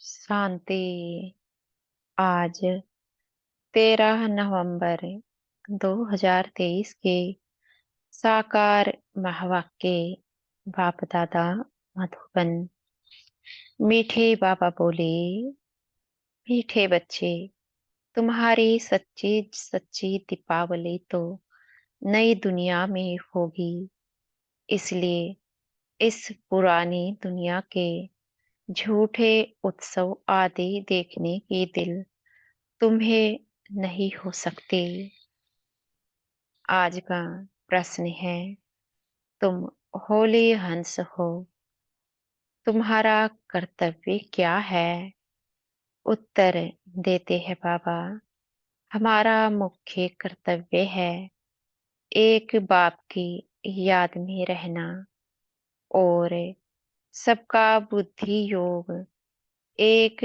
शांति। आज 13 नवंबर 2023 के साकार महावाक्य। बाप दादा मधुबन। मीठे बाबा बोले, मीठे बच्चे, तुम्हारी सच्ची सच्ची दीपावली तो नई दुनिया में होगी। इसलिए इस पुरानी दुनिया के झूठे उत्सव आदि देखने की दिल तुम्हें नहीं हो सकती। आज का प्रश्न है, तुम होली हंस हो, तुम्हारा कर्तव्य क्या है? उत्तर देते हैं बाबा, हमारा मुख्य कर्तव्य है एक बाप की याद में रहना और सबका बुद्धि योग एक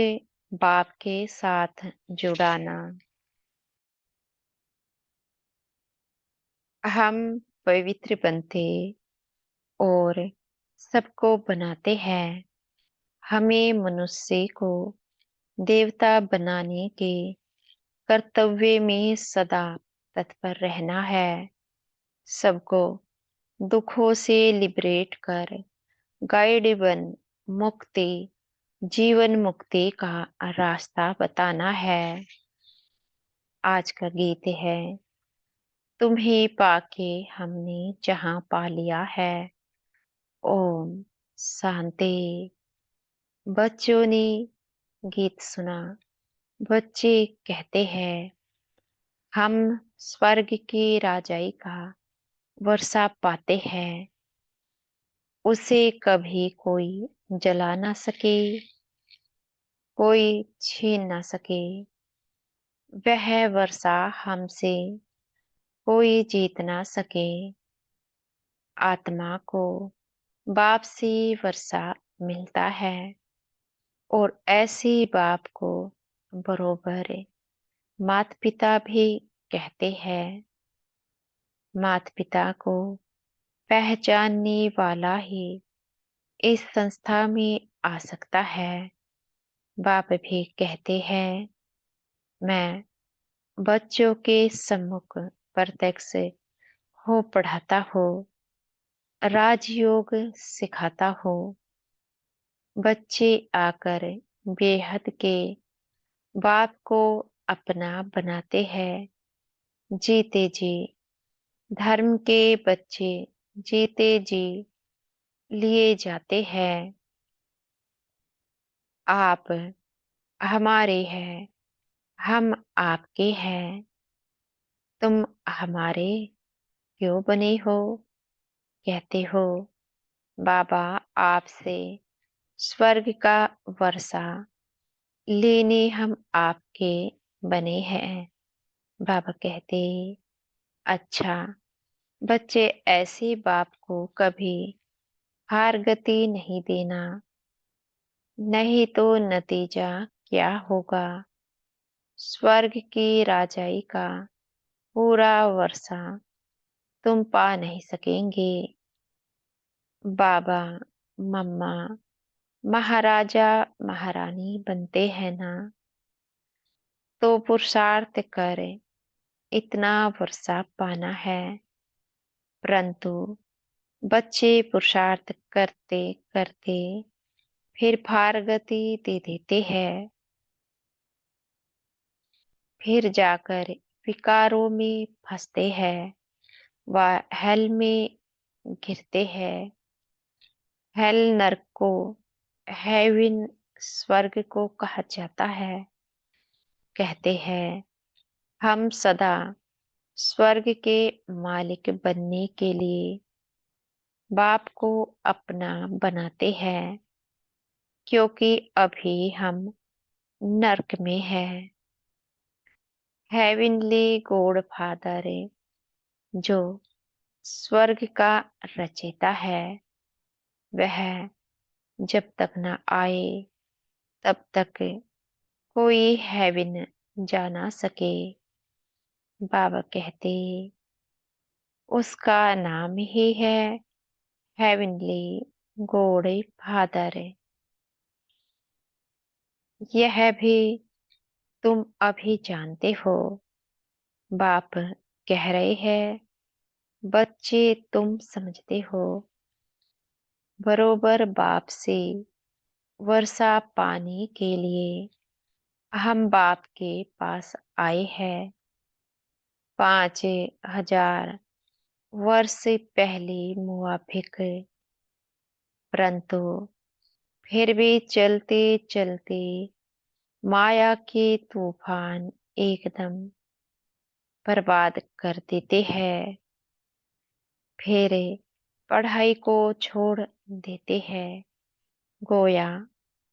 बाप के साथ जुड़ाना। हम पवित्र बनते और सबको बनाते हैं। हमें मनुष्य को देवता बनाने के कर्तव्य में सदा तत्पर रहना है। सबको दुखों से लिबरेट कर गाइड बन मुक्ति जीवन मुक्ति का रास्ता बताना है। आज का गीत है, तुम्हें पाके हमने जहां पा लिया है। ओम शांति। बच्चों ने गीत सुना। बच्चे कहते हैं, हम स्वर्ग की राजाई का वर्षा पाते हैं। उसे कभी कोई जला ना सके, कोई छीन ना सके। वह वर्षा हमसे कोई जीत ना सके। आत्मा को बाप से वर्षा मिलता है और ऐसी बाप को बरोबर माता पिता भी कहते हैं। माता पिता को पहचानने वाला ही इस संस्था में आ सकता है। बाप भी कहते हैं, मैं बच्चों के सम्मुख प्रत्यक्ष हो पढ़ाता हूँ, राजयोग सिखाता हूँ। बच्चे आकर बेहद के बाप को अपना बनाते हैं। जीते जी धर्म के बच्चे जीते जी लिए जाते हैं। आप हमारे हैं, हम आपके हैं। तुम हमारे क्यों बने हो? कहते हो, बाबा आपसे स्वर्ग का वर्षा लेने हम आपके बने हैं। बाबा कहते, अच्छा, बच्चे ऐसे बाप को कभी हार गति नहीं देना, नहीं तो नतीजा क्या होगा? स्वर्ग की राजाई का पूरा वर्षा तुम पा नहीं सकेंगे। बाबा मम्मा महाराजा महारानी बनते हैं ना, तो पुरुषार्थ कर इतना वर्षा पाना है। परंतु बच्चे पुरुषार्थ करते करते फिर पार गति दे देते हैं। फिर जाकर विकारों में फंसते हैं व हेल में गिरते हैं। हेल नरक को, हेवन स्वर्ग को कहा जाता है। कहते हैं, हम सदा स्वर्ग के मालिक बनने के लिए बाप को अपना बनाते हैं, क्योंकि अभी हम नरक में हैं। हेवनली गॉड फादर जो स्वर्ग का रचयिता है, वह जब तक न आए तब तक कोई हेवन जा ना सके। बाबा कहते, उसका नाम ही है हेवनली गॉड फादर। यह भी तुम अभी जानते हो। बाप कह रहे हैं, बच्चे तुम समझते हो। बरोबर बाप से वर्षा पाने के लिए हम बाप के पास आए हैं। 5,000 वर्ष पहले मुआफिक, परंतु फिर भी चलते चलते माया के तूफान एकदम बर्बाद कर देते हैं। फिर पढ़ाई को छोड़ देते हैं, गोया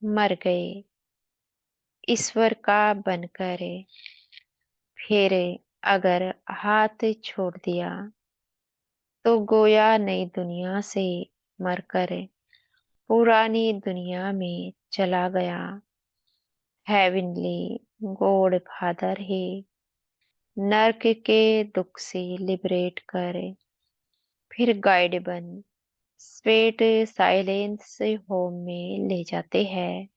मर गए ईश्वर का बनकर। फिर अगर हाथ छोड़ दिया तो गोया नई दुनिया से मरकर पुरानी दुनिया में चला गया। हेवनली गॉड फादर ही नर्क के दुख से लिबरेट कर फिर गाइड बन स्वेट साइलेंस होम में ले जाते हैं,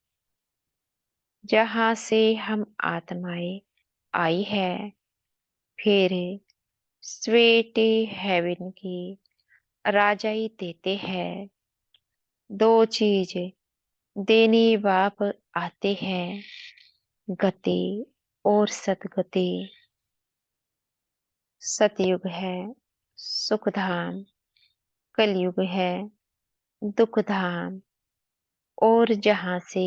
जहां से हम आत्माएं आई है। फिर स्वेट हेवन की राजाई देते हैं। दो चीज देनी बाप आते हैं, गति और सदगति। सतयुग है सुखधाम, कलयुग है दुखधाम। और जहां से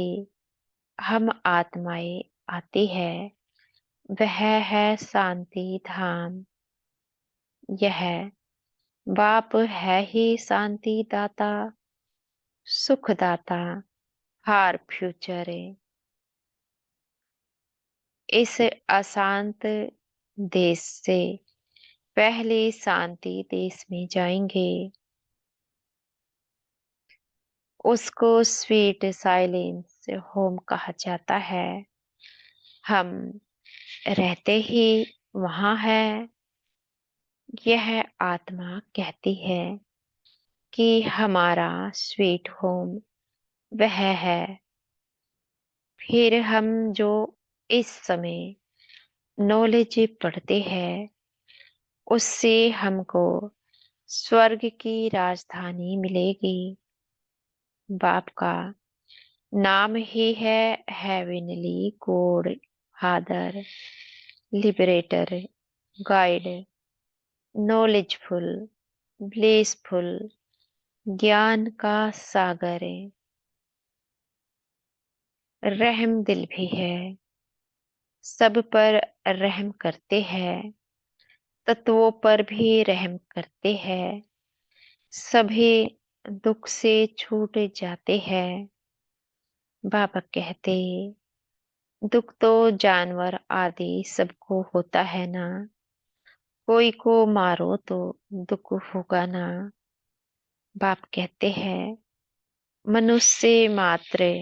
हम आत्माएं आती है वह है शांति धाम। यह बाप है ही शांति दाता, सुखदाता, हर फ्यूचर। इस अशांत देश से पहले शांति देश में जाएंगे। उसको स्वीट साइलेंस होम कहा जाता है। हम रहते ही वहां है। यह आत्मा कहती है कि हमारा स्वीट होम वह है। फिर हम जो इस समय नॉलेज पढ़ते हैं उससे हमको स्वर्ग की राजधानी मिलेगी। बाप का नाम ही है heavenly God father, liberator, guide, knowledgeful, blessful, ज्ञान का सागर। रहम दिल भी है, सब पर रहम करते हैं, तत्वों पर भी रहम करते हैं। सभी दुख से छूट जाते हैं। बाबा कहते, दुख तो जानवर आदि सबको होता है ना। कोई को मारो तो दुख होगा ना। बाप कहते हैं, मनुष्य मात्र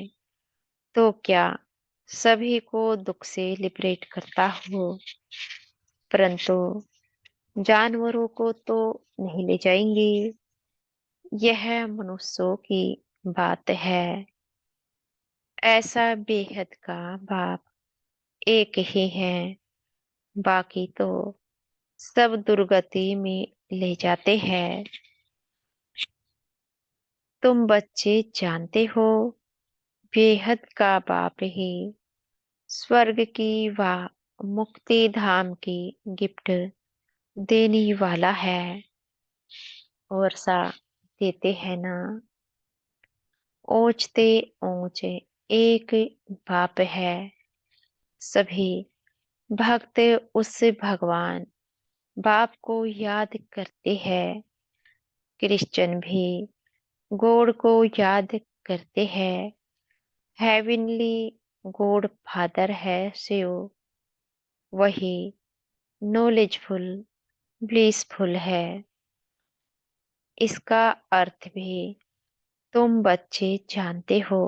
तो क्या सभी को दुख से लिबरेट करता हो, परंतु जानवरों को तो नहीं ले जाएंगे। यह मनुष्यों की बात है। ऐसा बेहद का बाप एक ही है, बाकी तो सब दुर्गति में ले जाते हैं। तुम बच्चे जानते हो, बेहद का बाप ही स्वर्ग की व मुक्ति धाम की गिफ्ट देने वाला है। वर्षा देते हैं ना। ऊंचते ऊंचे एक बाप है। सभी भक्त उस भगवान बाप को याद करते हैं। क्रिश्चियन भी गॉड को याद करते हैं। हेवनली गॉड फादर है शिव, वही नॉलेजफुल, ब्लिसफुल है। इसका अर्थ भी तुम बच्चे जानते हो।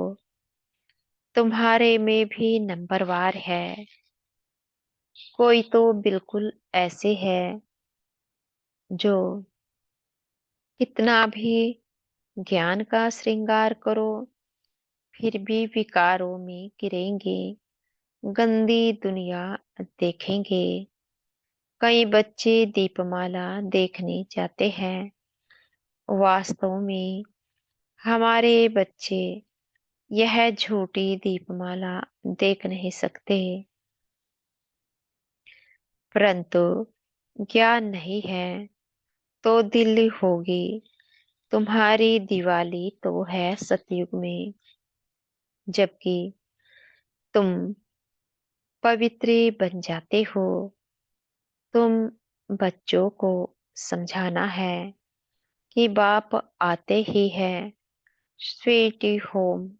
तुम्हारे में भी नंबरवार है। कोई तो बिल्कुल ऐसे है जो कितना भी ज्ञान का श्रृंगार करो फिर भी विकारों में गिरेंगे, गंदी दुनिया देखेंगे। कई बच्चे दीपमाला देखने जाते हैं, वास्तव में हमारे बच्चे यह झूठी दीपमाला देख नहीं सकते। परंतु ज्ञान नहीं है तो दिल्ली होगी। तुम्हारी दिवाली तो है सतयुग में, जबकि तुम पवित्र बन जाते हो। तुम बच्चों को समझाना है कि बाप आते ही है स्वीट होम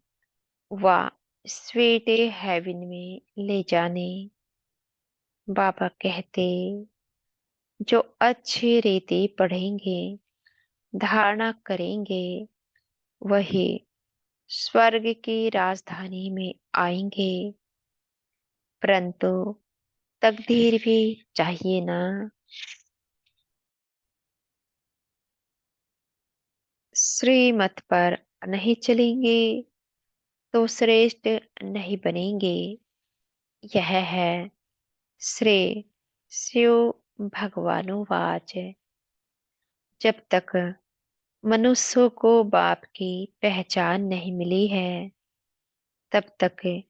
व स्वीट हेवन में ले जाने। बाबा कहते, जो अच्छी रीति पढ़ेंगे, धारणा करेंगे, वही स्वर्ग की राजधानी में आएंगे। परंतु तकदीर भी चाहिए ना। श्रीमत पर नहीं चलेंगे तो श्रेष्ठ नहीं बनेंगे। यह है श्रेय शिव भगवानुवाच। जब तक मनुष्यों को बाप की पहचान नहीं मिली है, तब तक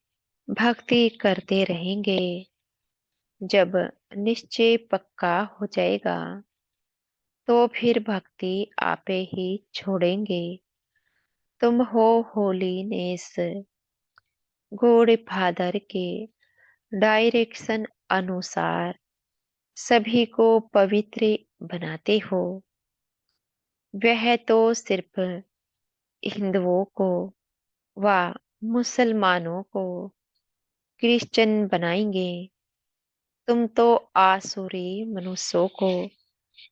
भक्ति करते रहेंगे। जब निश्चय पक्का हो जाएगा, तो फिर भक्ति आपे ही छोड़ेंगे। तुम हो होलीनेस, गॉड फादर के डायरेक्शन अनुसार सभी को पवित्र बनाते हो। वह तो सिर्फ हिंदुओं को व मुसलमानों को क्रिश्चियन बनाएंगे। तुम तो आसुरी मनुष्यों को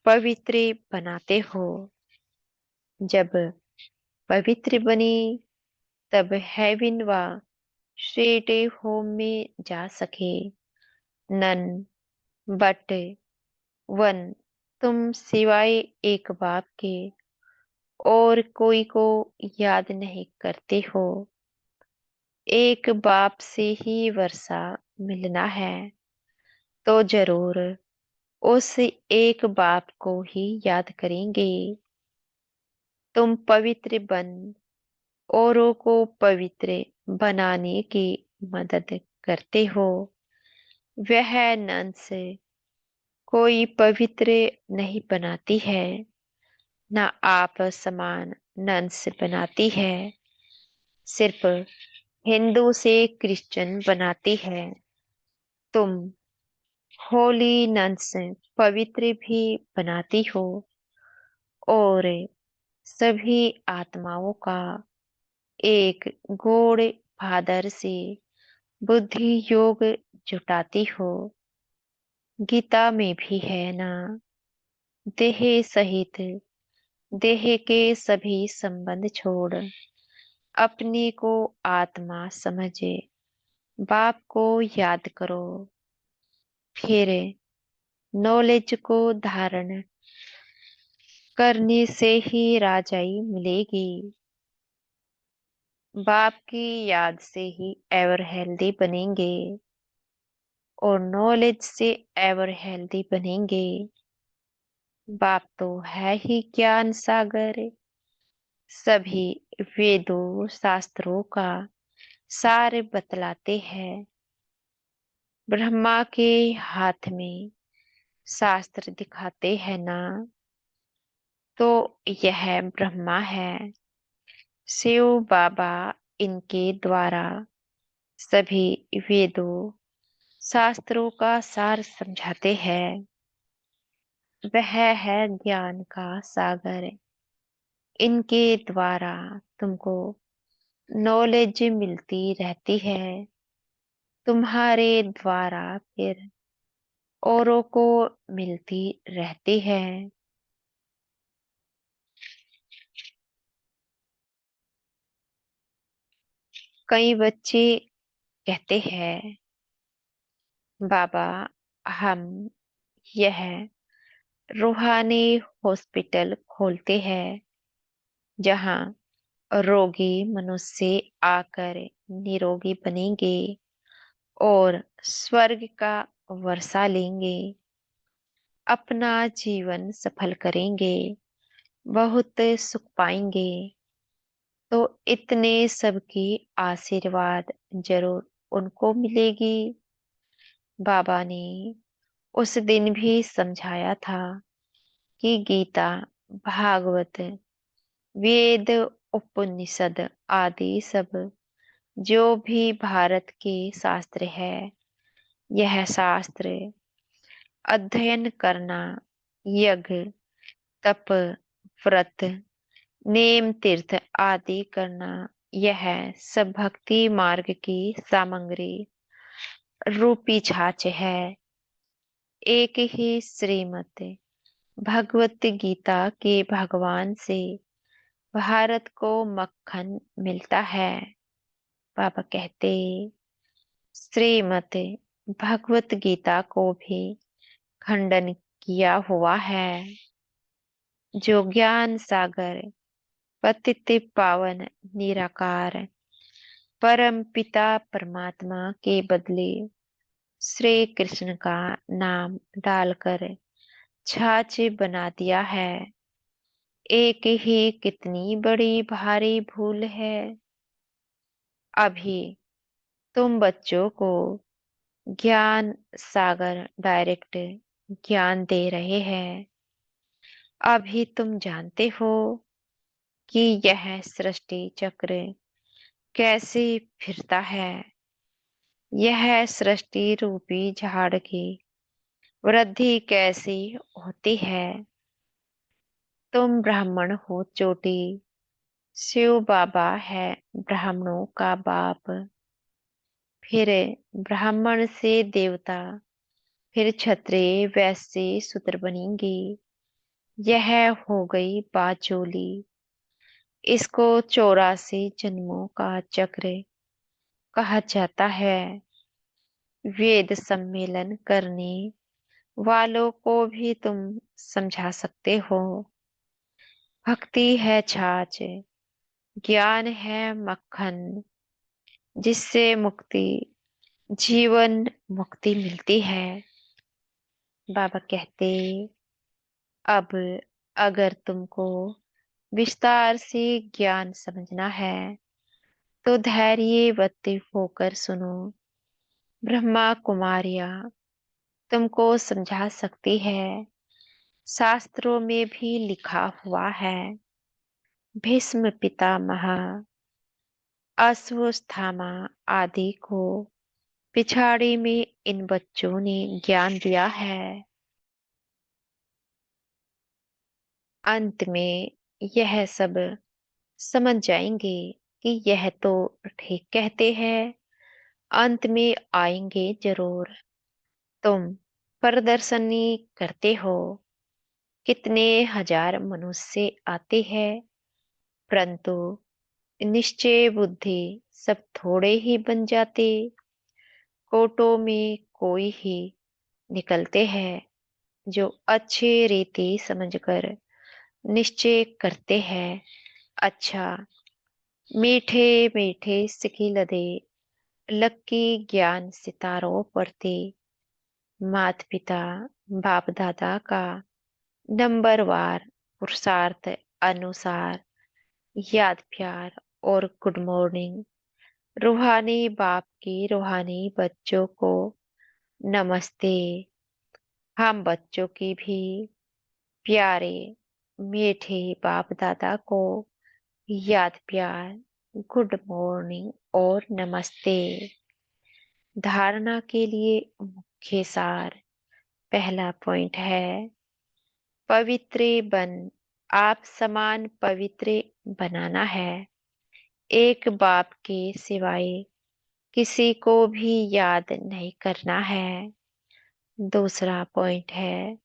पवित्र बनाते हो। जब पवित्र बनी, तब हेवन व स्ट्रेट होम में जा सके। नन बट वन, तुम सिवाय एक बाप के और कोई को याद नहीं करते हो। एक बाप से ही वर्षा मिलना है, तो जरूर उस एक बाप को ही याद करेंगे। तुम पवित्र बन औरों को पवित्र बनाने की मदद करते हो। वह नंस कोई पवित्र नहीं बनाती है, न आप समान नंस बनाती है। सिर्फ हिंदू से क्रिश्चियन बनाती है। तुम होली नंस पवित्र भी बनाती हो और सभी आत्माओं का एक गॉड फादर से बुद्धि योग जुटाती हो। गीता में भी है ना, देह सहित देह के सभी संबंध छोड़ अपने को आत्मा समझे बाप को याद करो। फिर नॉलेज को धारण करने से ही राजाई मिलेगी। बाप की याद से ही एवर हेल्दी बनेंगे और नॉलेज से एवर हेल्दी बनेंगे। बाप तो है ही ज्ञान सागर, सभी वेदों शास्त्रों का सार बतलाते हैं। ब्रह्मा के हाथ में शास्त्र दिखाते हैं ना, तो यह ब्रह्मा है। शिव बाबा इनके द्वारा सभी वेदों शास्त्रों का सार समझाते हैं। वह है ज्ञान का सागर। इनके द्वारा तुमको नॉलेज मिलती रहती है। तुम्हारे द्वारा फिर औरों को मिलती रहती है। कई बच्चे कहते हैं, बाबा हम यह रूहानी हॉस्पिटल खोलते हैं, जहाँ रोगी मनुष्य आकर निरोगी बनेंगे और स्वर्ग का वर्षा लेंगे, अपना जीवन सफल करेंगे, बहुत सुख पाएंगे। तो इतने सबकी आशीर्वाद जरूर उनको मिलेगी। बाबा ने उस दिन भी समझाया था कि गीता, भागवत, वेद, उपनिषद आदि सब जो भी भारत के शास्त्र है, यह शास्त्र अध्ययन करना, यज्ञ, तप, व्रत, नेम, तीर्थ आदि करना, यह सब भक्ति मार्ग की सामग्री रूपी छाछ है। एक ही श्रीमत भगवत गीता के भगवान से भारत को मक्खन मिलता है। बाबा कहते, श्रीमत भगवत गीता को भी खंडन किया हुआ है। जो ज्ञान सागर, पतित पावन, निराकार परम पिता परमात्मा के बदले श्री कृष्ण का नाम डालकर छाछ बना दिया है, एक ही कितनी बड़ी भारी भूल है। अभी तुम बच्चों को ज्ञान सागर डायरेक्ट ज्ञान दे रहे हैं। अभी तुम जानते हो कि यह सृष्टि चक्र कैसे फिरता है। यह सृष्टि रूपी झाड़ की वृद्धि कैसी होती है। तुम ब्राह्मण हो चोटी, शिव बाबा है ब्राह्मणों का बाप, फिर ब्राह्मण से देवता, फिर क्षत्रिय, वैश्य, शूद्र बनेंगे। यह हो गई बाचोली। इसको 84 जन्मों का चक्र कहा जाता है। वेद सम्मेलन करने वालों को भी तुम समझा सकते हो। भक्ति है छाछ, ज्ञान है मक्खन, जिससे मुक्ति, जीवन मुक्ति मिलती है। बाबा कहते, अब अगर तुमको विस्तार से ज्ञान समझना है तो धैर्यवती होकर सुनो। ब्रह्मा कुमारियां तुमको समझा सकती है। शास्त्रों में भी लिखा हुआ है। भीष्म पितामह, अश्वत्थामा आदि को पिछाड़ी में इन बच्चों ने ज्ञान दिया है। अंत में यह सब समझ जाएंगे कि यह तो ठीक कहते हैं। अंत में आएंगे जरूर। तुम प्रदर्शनी करते हो, कितने हजार मनुष्य आते हैं, परंतु निश्चय बुद्धि सब थोड़े ही बन जाते। कोटों में कोई ही निकलते हैं जो अच्छे रीति समझकर निश्चय करते हैं। अच्छा, मीठे मीठे सिकी लदे लक्की ज्ञान सितारों पड़ते। माता पिता बाप दादा का नंबरवार पुरुषार्थ अनुसार याद, प्यार और गुड मॉर्निंग। रूहानी बाप की रूहानी बच्चों को नमस्ते। हम बच्चों की भी प्यारे मीठे बाप दादा को याद, प्यार, गुड मॉर्निंग और नमस्ते। धारणा के लिए मुख्य सार, पहला पॉइंट है पवित्र बन। आप समान पवित्र बनाना है। एक बाप के सिवाय किसी को भी याद नहीं करना है। दूसरा पॉइंट है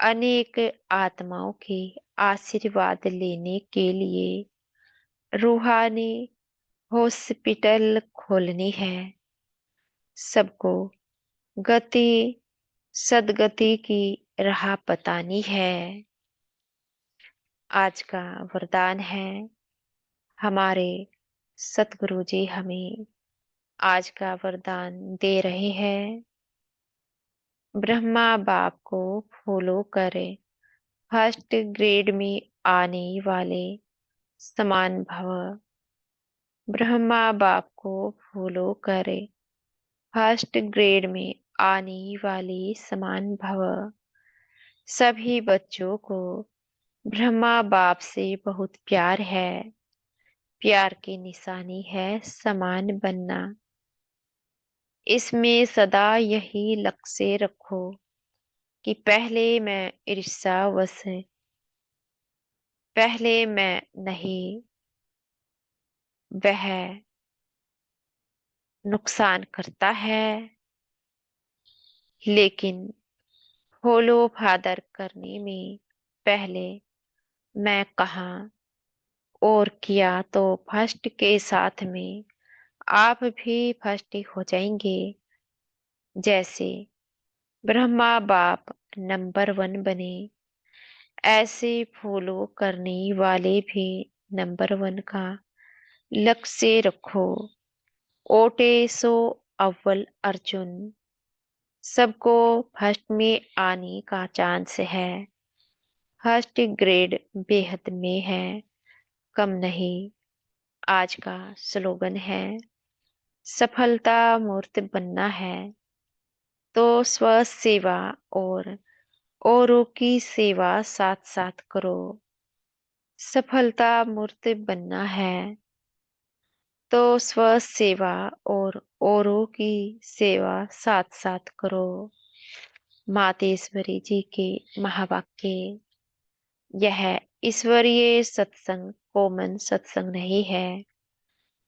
अनेक आत्माओं के आशीर्वाद लेने के लिए रूहानी हॉस्पिटल खोलनी है। सबको गति, सदगति की राह बतानी है। आज का वरदान है, हमारे सतगुरु जी हमें आज का वरदान दे रहे हैं। ब्रह्मा बाप को फॉलो करें, फर्स्ट ग्रेड में आने वाले समान भव। ब्रह्मा बाप को फॉलो करें, फर्स्ट ग्रेड में आने वाले समान भव। सभी बच्चों को ब्रह्मा बाप से बहुत प्यार है। प्यार की निशानी है समान बनना। इसमें सदा यही लक्ष्य रखो कि पहले मैं नहीं, वह नुकसान करता है, लेकिन फॉलो फादर करने में पहले मैं कहा और किया तो फर्स्ट के साथ में आप भी फर्स्ट हो जाएंगे। जैसे ब्रह्मा बाप नंबर 1 बने, ऐसे फॉलो करने वाले भी नंबर 1 का लक्ष्य रखो। ओटे सो अव्वल अर्जुन। सबको फर्स्ट में आने का चांस है। फर्स्ट ग्रेड बेहद में है, कम नहीं। आज का स्लोगन है, सफलता मूर्त बनना है तो स्व सेवा और औरों की सेवा साथ साथ करो। सफलता मूर्त बनना है तो स्व सेवा और औरों की सेवा साथ साथ करो। मातेश्वरी जी के महावाक्य। यह ईश्वरीय सत्संग कॉमन सत्संग नहीं है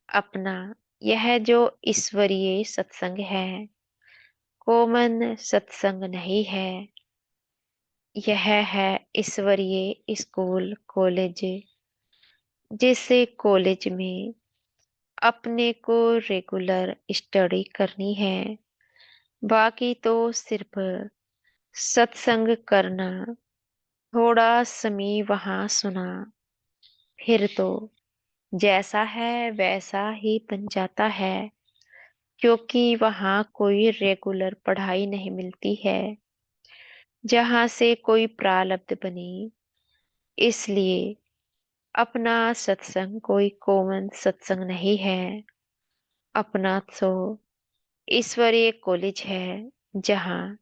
अपना। यह जो ईश्वरीय सत्संग है कॉमन सत्संग नहीं है। यह है ईश्वरीय स्कूल कॉलेज। जिस कॉलेज में अपने को रेगुलर स्टडी करनी है, बाकी तो सिर्फ सत्संग करना, थोड़ा समय वहां सुना, फिर तो जैसा है वैसा ही बन जाता है। क्योंकि वहां कोई रेगुलर पढ़ाई नहीं मिलती है जहां से कोई प्रारब्ध बने। इसलिए अपना सत्संग कोई कॉमन सत्संग नहीं है अपना, तो ईश्वरीय कॉलेज है जहाँ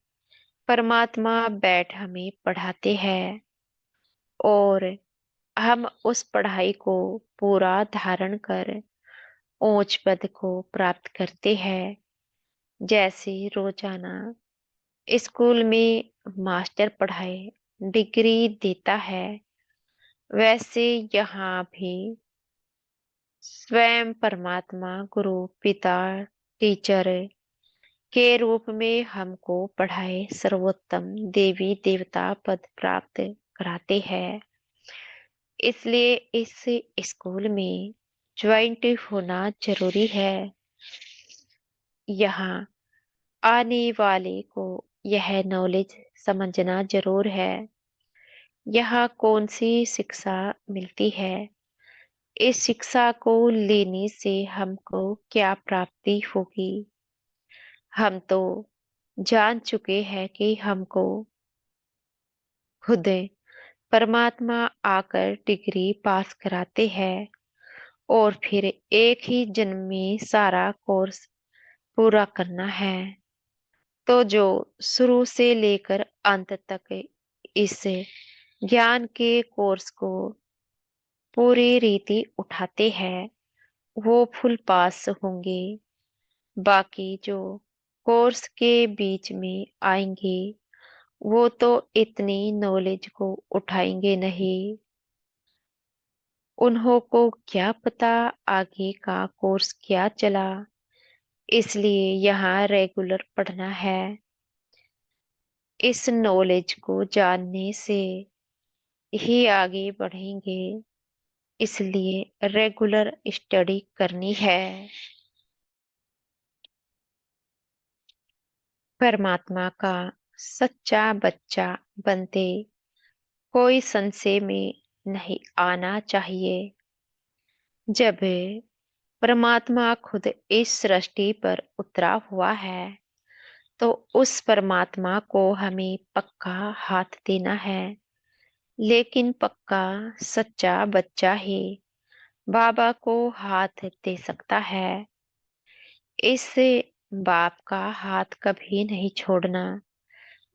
परमात्मा बैठ हमें पढ़ाते हैं और हम उस पढ़ाई को पूरा धारण कर ऊंच पद को प्राप्त करते हैं। जैसे रोजाना स्कूल में मास्टर पढ़ाए डिग्री देता है, वैसे यहाँ भी स्वयं परमात्मा गुरु पिता टीचर के रूप में हमको पढ़ाए सर्वोत्तम देवी देवता पद प्राप्त कराते हैं। इसलिए इस स्कूल में ज्वाइंट होना जरूरी है। यहाँ आने वाले को यह नॉलेज समझना जरूर है। यहाँ कौन सी शिक्षा मिलती है, इस शिक्षा को लेने से हमको क्या प्राप्ति होगी। हम तो जान चुके हैं कि हमको खुद परमात्मा आकर डिग्री पास कराते हैं और फिर एक ही जन्म में सारा कोर्स पूरा करना है। तो जो शुरू से लेकर अंत तक इस ज्ञान के कोर्स को पूरी रीति उठाते हैं वो फुल पास होंगे। बाकी जो कोर्स के बीच में आएंगे वो तो इतनी नॉलेज को उठाएंगे नहीं। उन्हों को क्या पता आगे का कोर्स क्या चला। इसलिए यहाँ रेगुलर पढ़ना है। इस नॉलेज को जानने से ही आगे बढ़ेंगे। इसलिए रेगुलर स्टडी करनी है। परमात्मा का सच्चा बच्चा बनते कोई संशय में नहीं आना चाहिए। जब परमात्मा खुद इस सृष्टि पर उतरा हुआ है, तो उस परमात्मा को हमें पक्का हाथ देना है। लेकिन पक्का सच्चा बच्चा ही बाबा को हाथ दे सकता है। इससे बाप का हाथ कभी नहीं छोड़ना।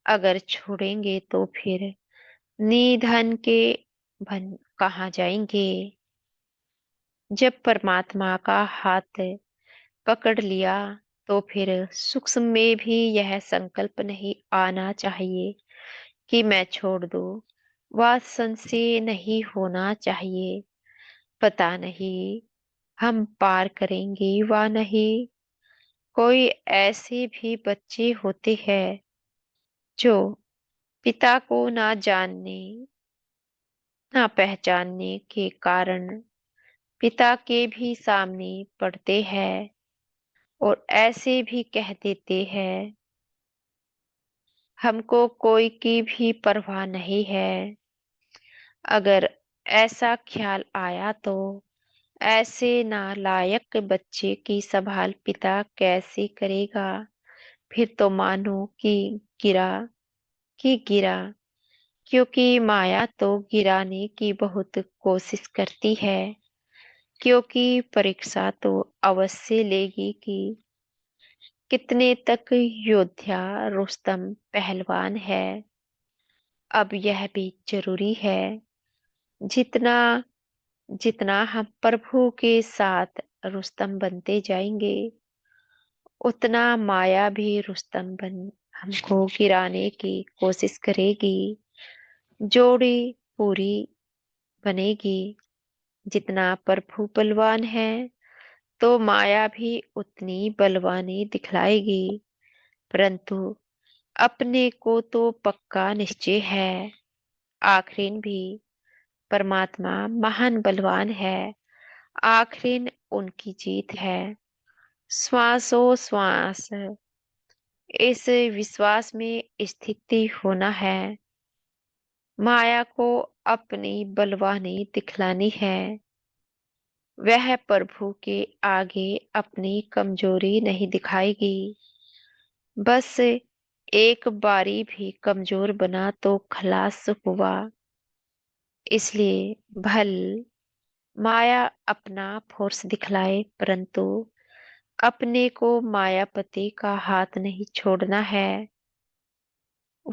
अगर छोड़ेंगे तो फिर निधन के भन कहाँ जाएंगे। जब परमात्मा का हाथ पकड़ लिया, तो फिर सूक्ष्म में भी यह संकल्प नहीं आना चाहिए कि मैं छोड़ दूं। वह संशय नहीं होना चाहिए। पता नहीं हम पार करेंगे व नहीं। कोई ऐसे भी बच्चे होते हैं जो पिता को ना जानने ना पहचानने के कारण पिता के भी सामने पढ़ते हैं और ऐसे भी कह देते हैं, हमको कोई की भी परवाह नहीं है। अगर ऐसा ख्याल आया तो ऐसे नालायक बच्चे की संभाल पिता कैसे करेगा। फिर तो मानो कि गिरा गिरा। क्योंकि माया तो गिराने की बहुत कोशिश करती है। क्योंकि परीक्षा तो अवश्य लेगी कि कितने तक योद्धा रुस्तम पहलवान है। अब यह भी जरूरी है, जितना जितना हम प्रभु के साथ रुस्तम बनते जाएंगे, उतना माया भी रुस्तम बन हमको गिराने की कोशिश करेगी। जोड़ी पूरी बनेगी। जितना प्रभु बलवान है, तो माया भी उतनी बलवानी दिखलाएगी। परंतु अपने को तो पक्का निश्चय है, आखिरीन भी परमात्मा महान बलवान है। आखिरीन उनकी जीत है। श्वासो श्वास इस विश्वास में स्थिति होना है। माया को अपनी बलवानी दिखलानी है। वह प्रभु के आगे अपनी कमजोरी नहीं दिखाएगी। बस एक बारी भी कमजोर बना तो खलास हुआ। इसलिए भल माया अपना फोर्स दिखलाए, परंतु अपने को मायापति का हाथ नहीं छोड़ना है।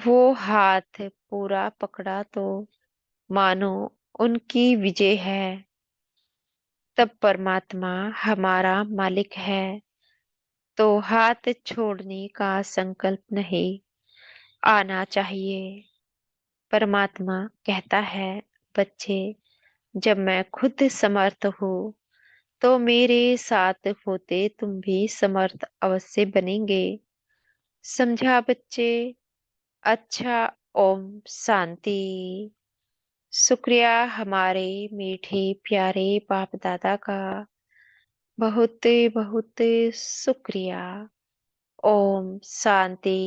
वो हाथ पूरा पकड़ा तो मानो उनकी विजय है। तब परमात्मा हमारा मालिक है, तो हाथ छोड़ने का संकल्प नहीं आना चाहिए। परमात्मा कहता है, बच्चे, जब मैं खुद समर्थ हूँ, तो मेरे साथ होते तुम भी समर्थ अवश्य बनेंगे। समझा बच्चे? अच्छा। ओम शांति। शुक्रिया हमारे मीठे प्यारे बाप दादा का। बहुत बहुत शुक्रिया। ओम शांति।